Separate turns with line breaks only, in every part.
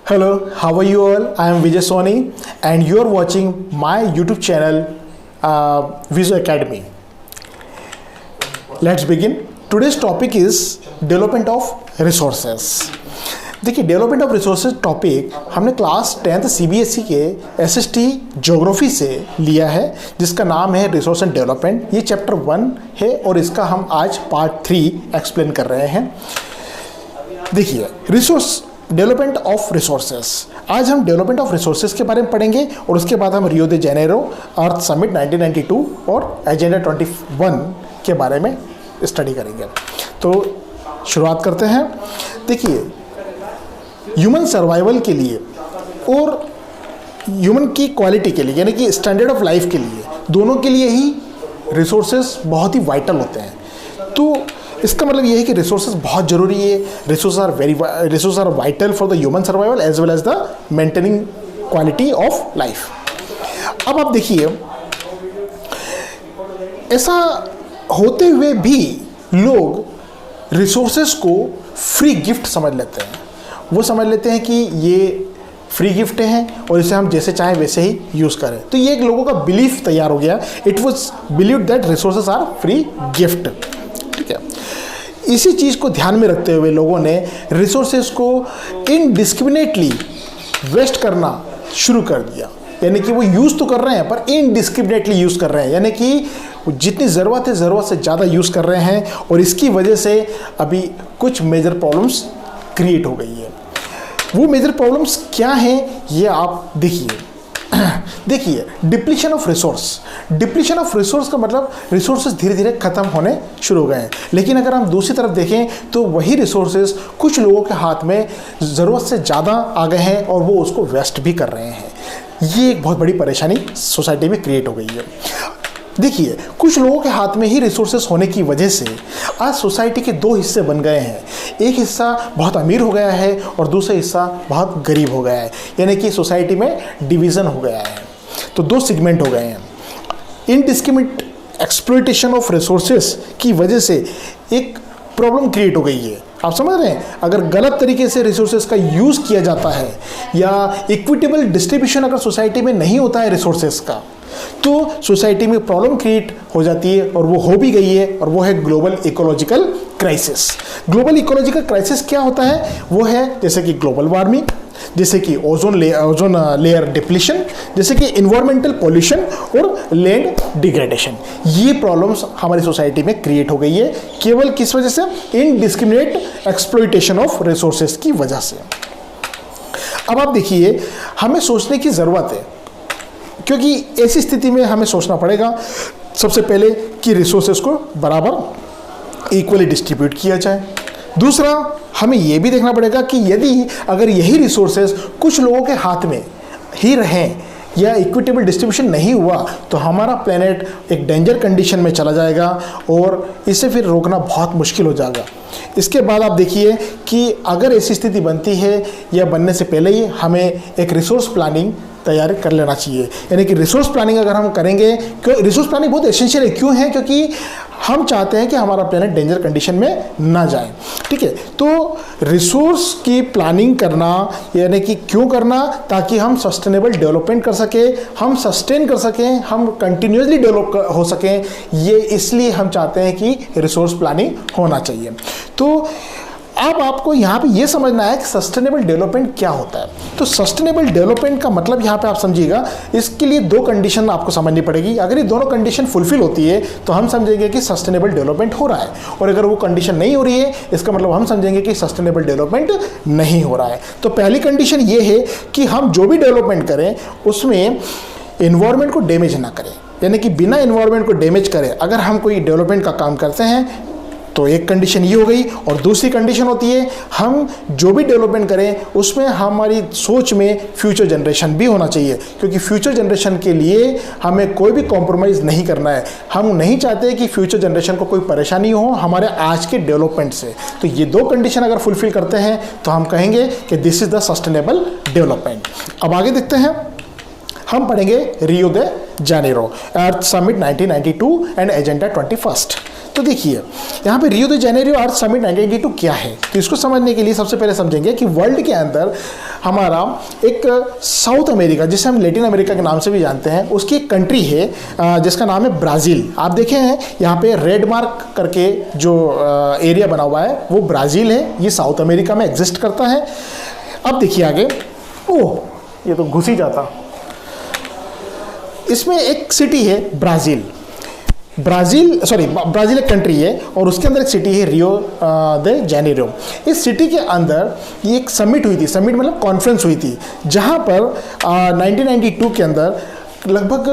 Hello, how are you all? I am Vijay Soni and you are watching my YouTube channel Visual Academy. Let's begin. Today's topic is development of resources. देखिए, development of resources topic हमने class 10th CBSE के SST geography से लिया है, जिसका नाम है resource and development. ये चैप्टर 1 है और इसका हम आज पार्ट 3 एक्सप्लेन कर रहे हैं। देखिए, रिसोर्स डेवलपमेंट ऑफ रिसोर्सेज। आज हम डेवलपमेंट ऑफ रिसोर्सेज के बारे में पढ़ेंगे और उसके बाद हम रियो दे जेनेरो अर्थ समिट 1992 और एजेंडा 21 के बारे में स्टडी करेंगे। तो शुरुआत करते हैं। देखिए, ह्यूमन सर्वाइवल के लिए और ह्यूमन की क्वालिटी के लिए, यानी कि स्टैंडर्ड ऑफ लाइफ के लिए, दोनों के लिए ही रिसोर्सेज बहुत ही वाइटल होते हैं। तो इसका मतलब ये है कि रिसोर्सेज बहुत ज़रूरी है। Resource are vital for the human survival as well as the maintaining quality of life. अब आप देखिए, ऐसा होते हुए भी लोग रिसोर्सेज को फ्री गिफ्ट समझ लेते हैं। वो समझ लेते हैं कि ये फ्री गिफ्ट हैं और इसे हम जैसे चाहें वैसे ही यूज़ करें। तो ये एक लोगों का बिलीफ तैयार हो गया। It was believed that resources are free gift. ठीक है, इसी चीज़ को ध्यान में रखते हुए लोगों ने रिसोर्सेज को इनडिस्क्रिमिनेटली वेस्ट करना शुरू कर दिया। यानी कि वो यूज़ तो कर रहे हैं पर इनडिस्क्रिमिनेटली यूज़ कर रहे हैं, यानी कि जितनी ज़रूरत है ज़रूरत से ज़्यादा यूज़ कर रहे हैं और इसकी वजह से अभी कुछ मेजर प्रॉब्लम्स क्रिएट हो गई है। वो मेजर प्रॉब्लम्स क्या हैं ये आप देखिए। देखिए, depletion of resource. Depletion of resource का मतलब रिसोर्सेज धीरे धीरे ख़त्म होने शुरू हो गए हैं। लेकिन अगर हम दूसरी तरफ देखें तो वही रिसोर्सेज कुछ लोगों के हाथ में ज़रूरत से ज़्यादा आ गए हैं और वो उसको वेस्ट भी कर रहे हैं। ये एक बहुत बड़ी परेशानी सोसाइटी में क्रिएट हो गई है। देखिए, कुछ लोगों के हाथ में ही रिसोर्सेज होने की वजह से आज सोसाइटी के दो हिस्से बन गए हैं। एक हिस्सा बहुत अमीर हो गया है और दूसरा हिस्सा बहुत गरीब हो गया है, यानी कि सोसाइटी में डिवीज़न हो गया है। तो दो सेगमेंट हो गए हैं। इनडिस्क्रिमिनेट एक्सप्लॉयटेशन ऑफ रिसोर्सेज की वजह से एक प्रॉब्लम क्रिएट हो गई है। आप समझ रहे हैं, अगर गलत तरीके से रिसोर्सेज का यूज़ किया जाता है या इक्विटेबल डिस्ट्रीब्यूशन अगर सोसाइटी में नहीं होता है रिसोर्सेज का, तो सोसाइटी में प्रॉब्लम क्रिएट हो जाती है और वो हो भी गई है, और वो है global ecological crisis. Global ecological crisis क्या होता है? वो है जैसे कि ग्लोबल वार्मिंग, जैसे कि ओजोन लेयर डिप्लीशन, जैसे कि इन्वायरमेंटल पॉल्यूशन और लैंड डिग्रेडेशन। ये प्रॉब्लम्स हमारी सोसाइटी में क्रिएट हो गई है केवल किस वजह से? इनडिस्क्रिमिनेट एक्सप्लॉयटेशन ऑफ रिसोर्सेज की वजह से। अब आप देखिए, हमें सोचने की ज़रूरत है, क्योंकि ऐसी स्थिति में हमें सोचना पड़ेगा सबसे पहले कि रिसोर्सेज को बराबर इक्वली डिस्ट्रीब्यूट किया जाए। दूसरा, हमें यह भी देखना पड़ेगा कि यदि अगर यही रिसोर्सेज कुछ लोगों के हाथ में ही रहें या इक्विटेबल डिस्ट्रीब्यूशन नहीं हुआ तो हमारा प्लेनेट एक डेंजर कंडीशन में चला जाएगा और इसे फिर रोकना बहुत मुश्किल हो जाएगा। इसके बाद आप देखिए कि अगर ऐसी स्थिति बनती है या बनने से पहले ही हमें एक रिसोर्स प्लानिंग तैयार कर लेना चाहिए। यानी कि रिसोर्स प्लानिंग अगर हम करेंगे, क्यों रिसोर्स प्लानिंग बहुत एसेंशियल है, क्यों है? क्योंकि हम चाहते हैं कि हमारा प्लेनेट डेंजर कंडीशन में ना जाए। ठीक है, तो रिसोर्स की प्लानिंग करना यानी कि क्यों करना? ताकि हम सस्टेनेबल डेवलपमेंट कर सकें, हम सस्टेन कर सकें, हम कंटिन्यूसली डेवलप हो सकें। ये इसलिए हम चाहते हैं कि रिसोर्स प्लानिंग होना चाहिए। तो अब आपको यहाँ पे ये समझना है कि सस्टेनेबल डेवलपमेंट क्या होता है। तो सस्टेनेबल डेवलपमेंट का मतलब यहाँ पे आप समझिएगा, इसके लिए दो कंडीशन आपको समझनी पड़ेगी। अगर ये दोनों कंडीशन फुलफिल होती है तो हम समझेंगे कि सस्टेनेबल डेवलपमेंट हो रहा है, और अगर वो कंडीशन नहीं हो रही है इसका मतलब हम समझेंगे कि सस्टेनेबल डेवलपमेंट नहीं हो रहा है। तो पहली कंडीशन ये है कि हम जो भी डेवलपमेंट करें उसमें एनवायरनमेंट को डैमेज ना करें, यानी कि बिना एनवायरनमेंट को डैमेज करें अगर हम कोई डेवलपमेंट का काम करते हैं तो एक कंडीशन ये हो गई। और दूसरी कंडीशन होती है, हम जो भी डेवलपमेंट करें उसमें हमारी सोच में फ्यूचर जनरेशन भी होना चाहिए, क्योंकि फ्यूचर जनरेशन के लिए हमें कोई भी कॉम्प्रोमाइज़ नहीं करना है। हम नहीं चाहते कि फ्यूचर जनरेशन को कोई परेशानी हो हमारे आज के डेवलपमेंट से। तो ये दो कंडीशन अगर फुलफिल करते हैं तो हम कहेंगे कि this is the sustainable development. अब आगे देखते हैं, हम पढ़ेंगे Rio de Janeiro earth summit 1992 and agenda 21। तो देखिए यहाँ पे रियो दे जेनेरो अर्थ समिट 1992 क्या है, तो इसको समझने के लिए सबसे पहले समझेंगे कि वर्ल्ड के अंदर हमारा एक साउथ अमेरिका, जिसे हम लैटिन अमेरिका के नाम से भी जानते हैं, उसकी एक कंट्री है जिसका नाम है ब्राज़ील। आप देखें हैं यहाँ पे रेड मार्क करके जो एरिया बना हुआ है वो ब्राज़ील है, ये साउथ अमेरिका में एग्जिस्ट करता है। अब देखिए आगे, ओह ये तो घुस ही जाता। इसमें एक सिटी है ब्राज़ील, ब्राज़ील एक कंट्री है और उसके अंदर एक सिटी है रियो दे जेनेरो। इस सिटी के अंदर ये एक समिट हुई थी, समिट मतलब कॉन्फ्रेंस हुई थी, जहाँ पर 1992 के अंदर लगभग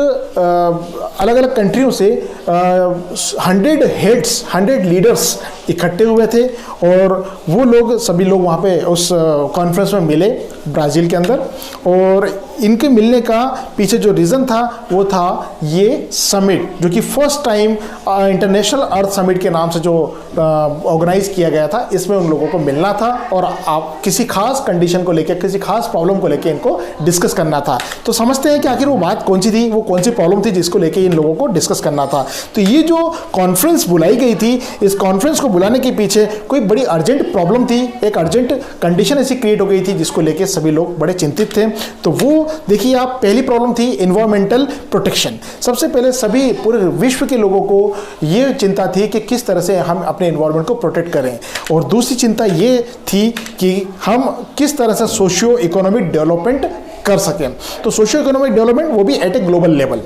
अलग अलग कंट्रियों से 100 हेड्स, 100 लीडर्स इकट्ठे हुए थे और वो लोग सभी लोग वहाँ पे उस कॉन्फ्रेंस में मिले ब्राज़ील के अंदर। और इनके मिलने का पीछे जो रीज़न था वो था ये समिट, जो कि फर्स्ट टाइम इंटरनेशनल अर्थ समिट के नाम से जो ऑर्गेनाइज किया गया था, इसमें उन लोगों को मिलना था और आप किसी खास कंडीशन को लेकर, किसी खास प्रॉब्लम को लेकर इनको डिस्कस करना था। तो समझते हैं कि आखिर वो बात कौन सी थी, वो कौन सी प्रॉब्लम थी जिसको लेकर इन लोगों को डिस्कस करना था। तो ये जो कॉन्फ्रेंस बुलाई गई थी, इस कॉन्फ्रेंस को बुलाने के पीछे कोई बड़ी अर्जेंट प्रॉब्लम थी, एक अर्जेंट कंडीशन ऐसी क्रिएट हो गई थी जिसको लेकर सभी लोग बड़े चिंतित थे। तो वो देखिए आप, पहली प्रॉब्लम थी एनवायरमेंटल प्रोटेक्शन। सबसे पहले सभी पूरे विश्व के लोगों को ये चिंता थी कि किस तरह से हम अपने एनवायरमेंट को प्रोटेक्ट करें, और दूसरी चिंता ये थी कि हम किस तरह से सोशियो इकोनॉमिक डेवलपमेंट कर सकें। तो सोशियो इकोनॉमिक डेवलपमेंट वो भी एट ए ग्लोबल लेवल।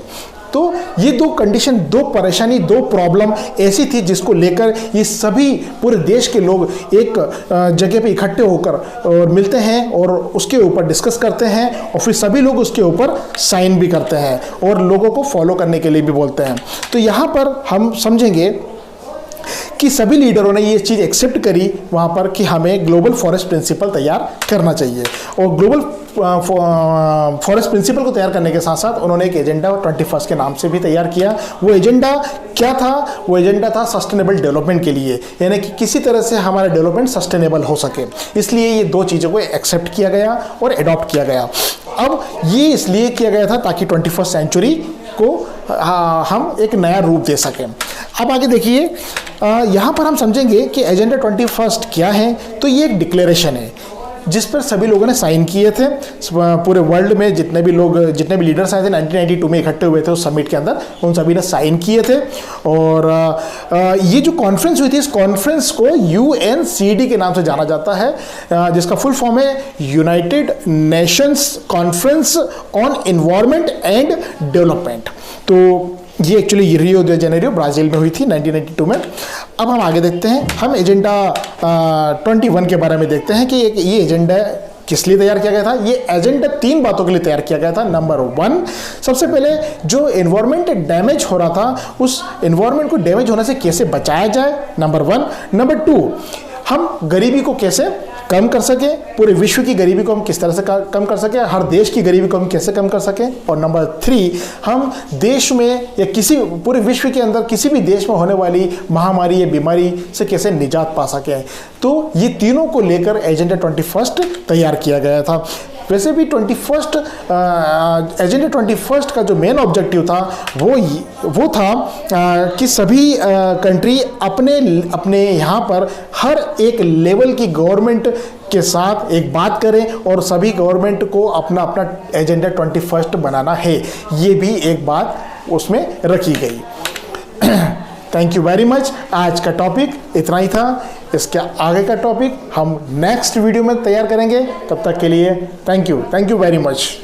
तो ये दो कंडीशन, दो परेशानी, दो प्रॉब्लम ऐसी थी जिसको लेकर ये सभी पूरे देश के लोग एक जगह पे इकट्ठे होकर और मिलते हैं और उसके ऊपर डिस्कस करते हैं और फिर सभी लोग उसके ऊपर साइन भी करते हैं और लोगों को फॉलो करने के लिए भी बोलते हैं। तो यहाँ पर हम समझेंगे कि सभी लीडरों ने ये चीज़ एक्सेप्ट करी वहाँ पर कि हमें ग्लोबल फॉरेस्ट प्रिंसिपल तैयार करना चाहिए। और ग्लोबल फॉरेस्ट प्रिंसिपल को तैयार करने के साथ साथ उन्होंने एक एजेंडा 21 के नाम से भी तैयार किया। वो एजेंडा क्या था? वो एजेंडा था सस्टेनेबल डेवलपमेंट के लिए, यानी कि किसी तरह से हमारा डेवलपमेंट सस्टेनेबल हो सके। इसलिए ये दो चीज़ों को एक्सेप्ट किया गया और एडॉप्ट किया गया। अब ये इसलिए किया गया था ताकि 21st सेंचुरी को हम एक नया रूप दे सकें। अब आगे देखिए, यहाँ पर हम समझेंगे कि एजेंडा 21 क्या है। तो ये एक डिक्लेरेशन है जिस पर सभी लोगों ने साइन किए थे। पूरे वर्ल्ड में जितने भी लीडर्स आए थे 1992 में इकट्ठे हुए थे उस समिट के अंदर, उन सभी ने साइन किए थे। और ये जो कॉन्फ्रेंस हुई थी, इस कॉन्फ्रेंस को UNCD के नाम से जाना जाता है, जिसका फुल फॉर्म है United Nations conference on environment and development. तो ये एक्चुअली रियो दे जेनेरो ब्राज़ील में हुई थी 1992 में। अब हम आगे देखते हैं, हम एजेंडा 21 के बारे में देखते हैं कि ये एजेंडा किस लिए तैयार किया गया था। ये एजेंडा 3 बातों के लिए तैयार किया गया था। नंबर 1, सबसे पहले जो एनवायरनमेंट डैमेज हो रहा था, उस एनवायरनमेंट को डैमेज होने से कैसे बचाया जाए, नंबर 1। नंबर 2, हम गरीबी को कैसे कम कर सकें, पूरे विश्व की गरीबी को हम किस तरह से कम कर सकें, हर देश की गरीबी को हम कैसे कम कर सकें। और नंबर 3, हम देश में या किसी पूरे विश्व के अंदर किसी भी देश में होने वाली महामारी या बीमारी से कैसे निजात पा सकें। तो ये तीनों को लेकर एजेंडा 21 तैयार किया गया था। वैसे भी एजेंडा 21 का जो मेन ऑब्जेक्टिव था वो था कि सभी कंट्री अपने यहाँ पर हर एक लेवल की गवर्नमेंट के साथ एक बात करें और सभी गवर्नमेंट को अपना एजेंडा 21 बनाना है। ये भी एक बात उसमें रखी गई। Thank you very much. आज का टॉपिक इतना ही था। इसके आगे का टॉपिक हम नेक्स्ट वीडियो में तैयार करेंगे। तब तक के लिए थैंक यू वेरी मच।